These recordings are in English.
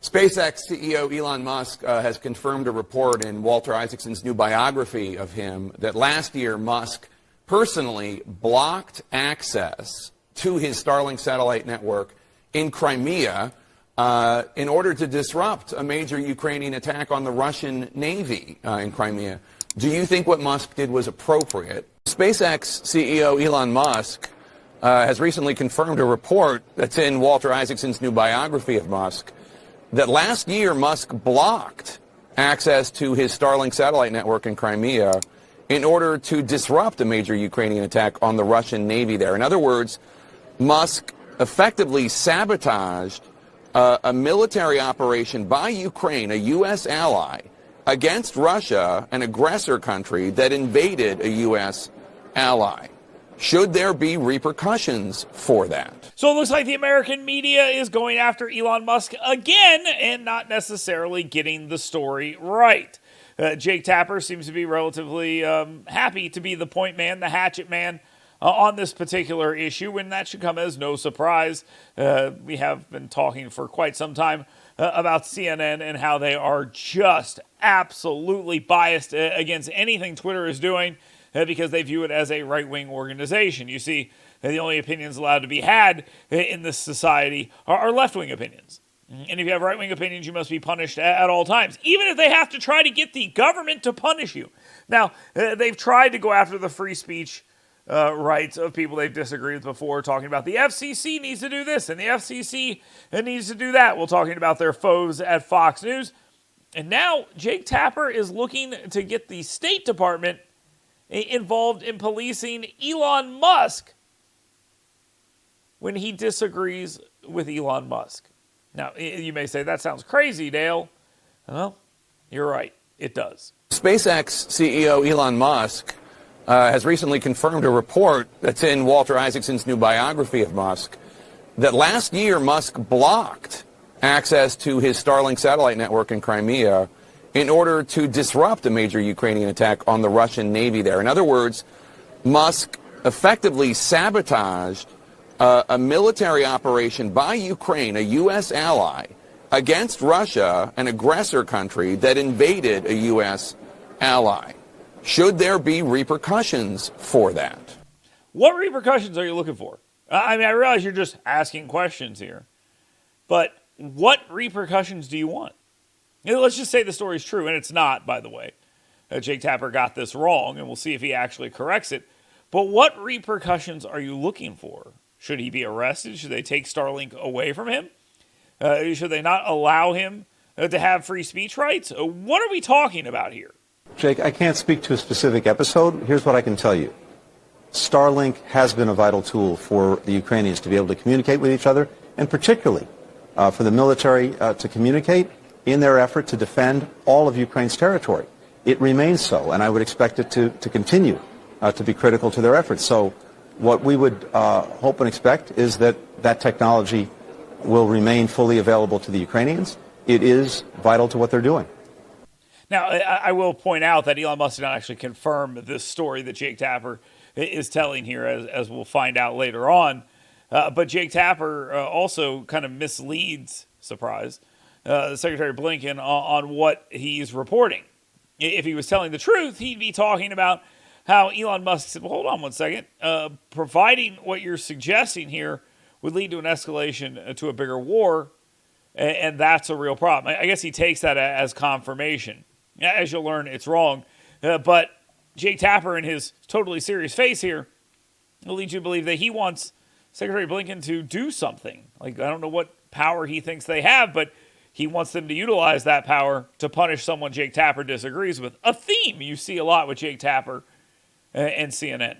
SpaceX CEO Elon Musk has confirmed a report in Walter Isaacson's new biography of him that last year Musk personally blocked access to his Starlink satellite network in Crimea in order to disrupt a major Ukrainian attack on the Russian Navy in Crimea. Do you think what Musk did was appropriate? SpaceX CEO Elon Musk has recently confirmed a report that's in Walter Isaacson's new biography of Musk that last year Musk blocked access to his Starlink satellite network in Crimea in order to disrupt a major Ukrainian attack on the Russian Navy there. In other words, Musk effectively sabotaged a military operation by Ukraine, a U.S. ally, against Russia, an aggressor country that invaded a U.S. ally. Should there be repercussions for that? So it looks like the American media is going after Elon Musk again and not necessarily getting the story right. Jake Tapper seems to be relatively happy to be the point man, the hatchet man on this particular issue, and that should come as no surprise. We have been talking for quite some time about CNN and how they are just absolutely biased against anything Twitter is doing because they view it as a right-wing organization. You see, the only opinions allowed to be had in this society are left-wing opinions. And if you have right-wing opinions, you must be punished at all times, even if they have to try to get the government to punish you. Now, they've tried to go after the free speech rights of people they've disagreed with before, talking about the FCC needs to do this and the FCC needs to do that. We're talking about their foes at Fox News. And now Jake Tapper is looking to get the State Department involved in policing Elon Musk when he disagrees with Elon Musk. Now, you may say, that sounds crazy, Dale. Well, you're right. It does. SpaceX CEO Elon Musk has recently confirmed a report that's in Walter Isaacson's new biography of Musk that last year Musk blocked access to his Starlink satellite network in Crimea in order to disrupt a major Ukrainian attack on the Russian Navy there. In other words, Musk effectively sabotaged a military operation by Ukraine, a U.S. ally, against Russia, an aggressor country that invaded a U.S. ally. Should there be repercussions for that? What repercussions are you looking for? I realize you're just asking questions here, but what repercussions do you want? Let's just say the story's true, and it's not, by the way. Jake Tapper got this wrong, and we'll see if he actually corrects it. But what repercussions are you looking for? Should he be arrested? Should they take Starlink away from him? Should they not allow him to have free speech rights? What are we talking about here? Jake, I can't speak to a specific episode. Here's what I can tell you. Starlink has been a vital tool for the Ukrainians to be able to communicate with each other, and particularly for the military to communicate in their effort to defend all of Ukraine's territory. It remains so, and I would expect it to continue to be critical to their efforts. So what we would hope and expect is that that technology will remain fully available to the Ukrainians. It is vital to what they're doing. Now, I will point out that Elon Musk did not actually confirm this story that Jake Tapper is telling here, as we'll find out later on. But Jake Tapper also kind of misleads, surprise, Secretary Blinken on what he's reporting. If he was telling the truth, he'd be talking about how Elon Musk said, well, hold on one second, providing what you're suggesting here would lead to an escalation to a bigger war, and that's a real problem. I guess he takes that as confirmation. As you'll learn, it's wrong. But Jake Tapper, in his totally serious face here, will lead you to believe that he wants Secretary Blinken to do something. Like, I don't know what power he thinks they have, but he wants them to utilize that power to punish someone Jake Tapper disagrees with. A theme you see a lot with Jake Tapper and CNN.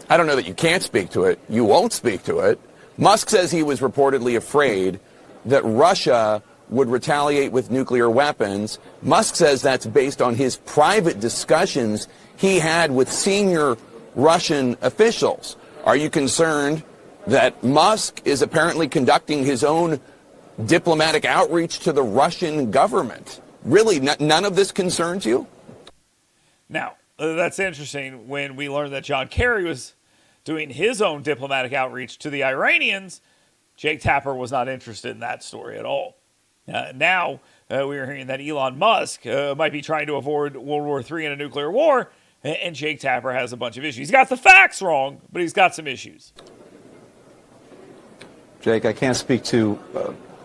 I don't know that you can't speak to it. You won't speak to it. Musk says he was reportedly afraid that Russia would retaliate with nuclear weapons. Musk says that's based on his private discussions he had with senior Russian officials. Are you concerned that Musk is apparently conducting his own diplomatic outreach to the Russian government? Really, none of this concerns you? Now, that's interesting. When we learned that John Kerry was doing his own diplomatic outreach to the Iranians, Jake Tapper was not interested in that story at all. Now we are hearing that Elon Musk might be trying to avoid World War III and a nuclear war, and Jake Tapper has a bunch of issues. He's got the facts wrong, but he's got some issues. Jake, I can't speak to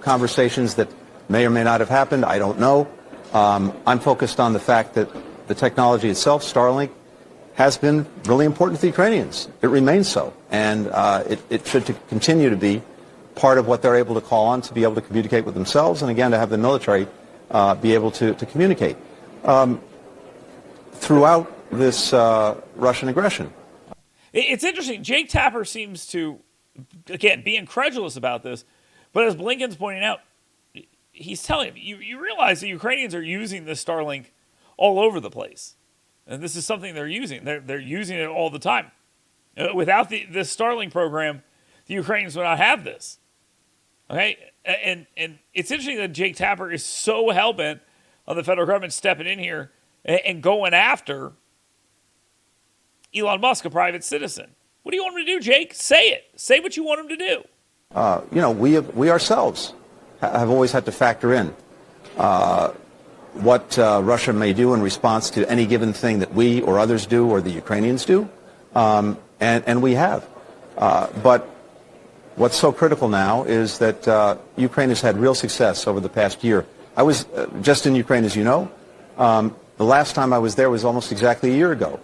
conversations that may or may not have happened. I don't know. I'm focused on the fact that the technology itself, Starlink, has been really important to the Ukrainians. It remains so. And it should continue to be part of what they're able to call on to be able to communicate with themselves, and again, to have the military be able to communicate. Throughout this Russian aggression. It's interesting. Jake Tapper seems to, again, be incredulous about this, but as Blinken's pointing out, he's telling him, you realize the Ukrainians are using this Starlink all over the place. And this is something they're using. They're using it all the time. Without this Starlink program, the Ukrainians would not have this. Okay? And it's interesting that Jake Tapper is so hell-bent on the federal government stepping in here and going after Elon Musk, a private citizen. What do you want him to do, Jake? Say it. Say what you want him to do. We ourselves have always had to factor in what Russia may do in response to any given thing that we or others do or the Ukrainians do, and we have. But what's so critical now is that Ukraine has had real success over the past year. I was just in Ukraine, as you know. The last time I was there was almost exactly a year ago.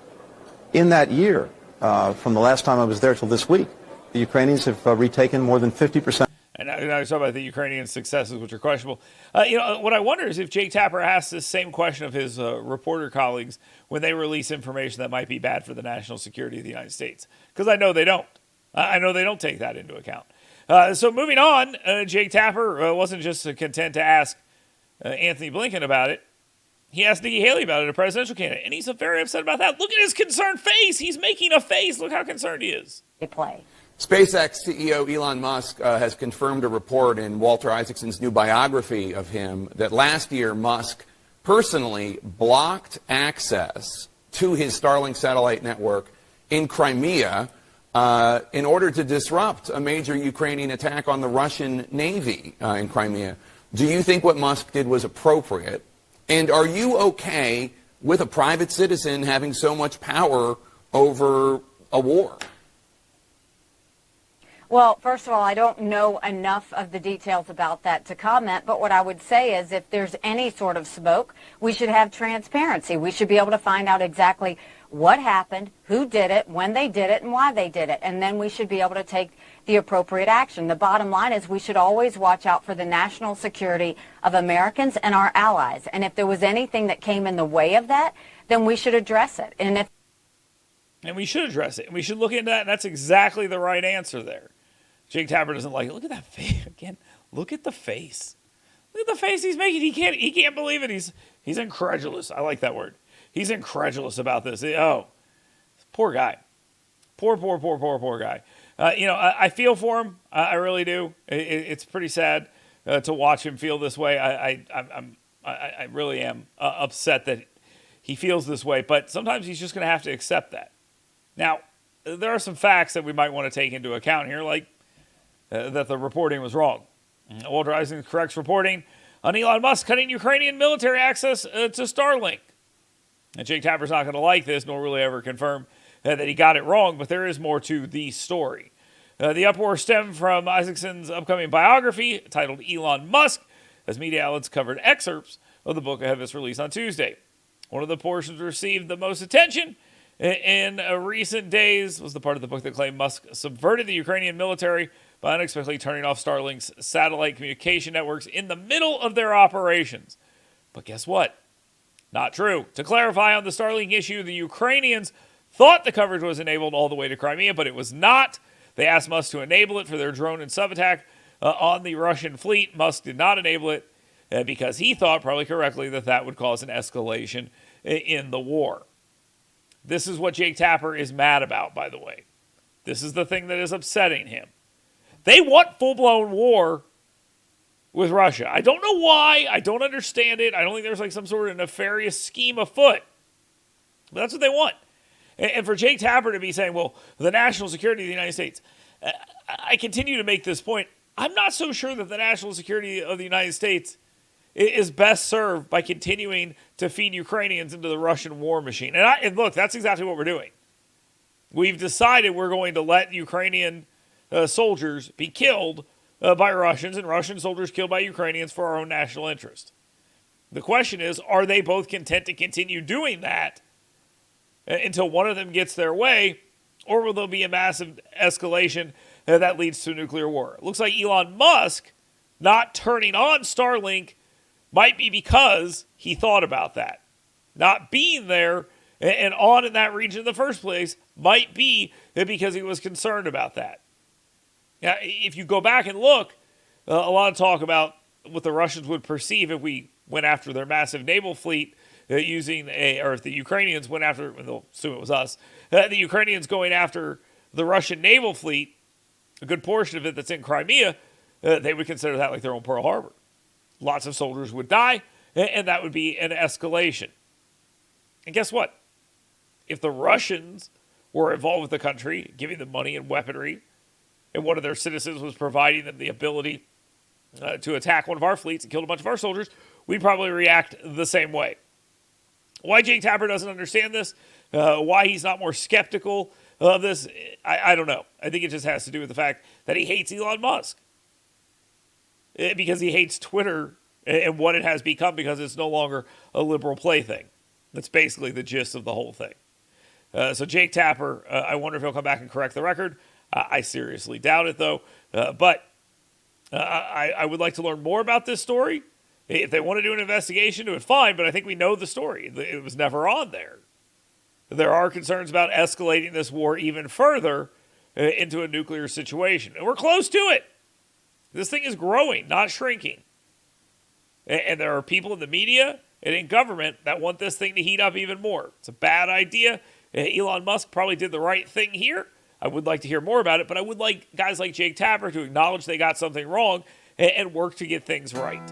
In that year, from the last time I was there till this week, the Ukrainians have retaken more than 50%. And now you're talking about the Ukrainian successes, which are questionable. What I wonder is if Jake Tapper asks this same question of his reporter colleagues when they release information that might be bad for the national security of the United States. Because I know they don't. I know they don't take that into account. So moving on, Jake Tapper wasn't just content to ask Anthony Blinken about it. He asked Nikki Haley about it, a presidential candidate, and he's very upset about that. Look at his concerned face. He's making a face. Look how concerned he is. They play. SpaceX CEO Elon Musk has confirmed a report in Walter Isaacson's new biography of him that last year Musk personally blocked access to his Starlink satellite network in Crimea in order to disrupt a major Ukrainian attack on the Russian Navy in Crimea. Do you think what Musk did was appropriate? And are you okay with a private citizen having so much power over a war? Well, first of all, I don't know enough of the details about that to comment, but what I would say is if there's any sort of smoke, we should have transparency. We should be able to find out exactly what happened, who did it, when they did it, and why they did it. And then we should be able to take the appropriate action. The bottom line is we should always watch out for the national security of Americans and our allies. And if there was anything that came in the way of that, then we should address it. And we should address it. And we should look into that. And that's exactly the right answer there. Jake Tapper doesn't like it. Look at that face. Again, look at the face. Look at the face he's making. He can't believe it. He's incredulous. I like that word. He's incredulous about this. Oh, poor guy. Poor guy. I feel for him. I really do. It's pretty sad to watch him feel this way. I really am upset that he feels this way. But sometimes he's just going to have to accept that. Now, there are some facts that we might want to take into account here, like that the reporting was wrong. Walter Isaacson corrects reporting on Elon Musk cutting Ukrainian military access to Starlink. And Jake Tapper's not going to like this, nor will he ever confirm that he got it wrong, but there is more to the story. The uproar stemmed from Isaacson's upcoming biography titled Elon Musk, as media outlets covered excerpts of the book ahead of its release on Tuesday. One of the portions received the most attention in recent days was the part of the book that claimed Musk subverted the Ukrainian military by unexpectedly turning off Starlink's satellite communication networks in the middle of their operations. But guess what? Not true. To clarify on the Starlink issue, the Ukrainians thought the coverage was enabled all the way to Crimea, but it was not. They asked Musk to enable it for their drone and sub-attack on the Russian fleet. Musk did not enable it because he thought, probably correctly, that would cause an escalation in the war. This is what Jake Tapper is mad about, by the way. This is the thing that is upsetting him. They want full-blown war with Russia. I don't know why. I don't understand it. I don't think there's like some sort of nefarious scheme afoot. But that's what they want. And for Jake Tapper to be saying, well, the national security of the United States, I continue to make this point. I'm not so sure that the national security of the United States is best served by continuing to feed Ukrainians into the Russian war machine. And look, that's exactly what we're doing. We've decided we're going to let Ukrainian soldiers be killed by Russians and Russian soldiers killed by Ukrainians for our own national interest. The question is, are they both content to continue doing that until one of them gets their way, or will there be a massive escalation that leads to a nuclear war? It looks like Elon Musk not turning on Starlink might be because he thought about that. Not being there and on in that region in the first place might be because he was concerned about that. Now, if you go back and look, a lot of talk about what the Russians would perceive if we went after their massive naval fleet or if the Ukrainians went after, they'll assume it was us, the Ukrainians going after the Russian naval fleet, a good portion of it that's in Crimea, they would consider that like their own Pearl Harbor. Lots of soldiers would die, and that would be an escalation. And guess what? If the Russians were involved with the country, giving them money and weaponry, and one of their citizens was providing them the ability to attack one of our fleets and kill a bunch of our soldiers, we'd probably react the same way. Why Jake Tapper doesn't understand this, why he's not more skeptical of this, I don't know. I think it just has to do with the fact that he hates Elon Musk. Because he hates Twitter and what it has become because it's no longer a liberal plaything. That's basically the gist of the whole thing. So Jake Tapper, I wonder if he'll come back and correct the record. I seriously doubt it, though. But I would like to learn more about this story. If they want to do an investigation, do it fine, but I think we know the story. It was never on there. There are concerns about escalating this war even further into a nuclear situation. And we're close to it. This thing is growing, not shrinking. And there are people in the media and in government that want this thing to heat up even more. It's a bad idea. Elon Musk probably did the right thing here. I would like to hear more about it, but I would like guys like Jake Tapper to acknowledge they got something wrong and work to get things right.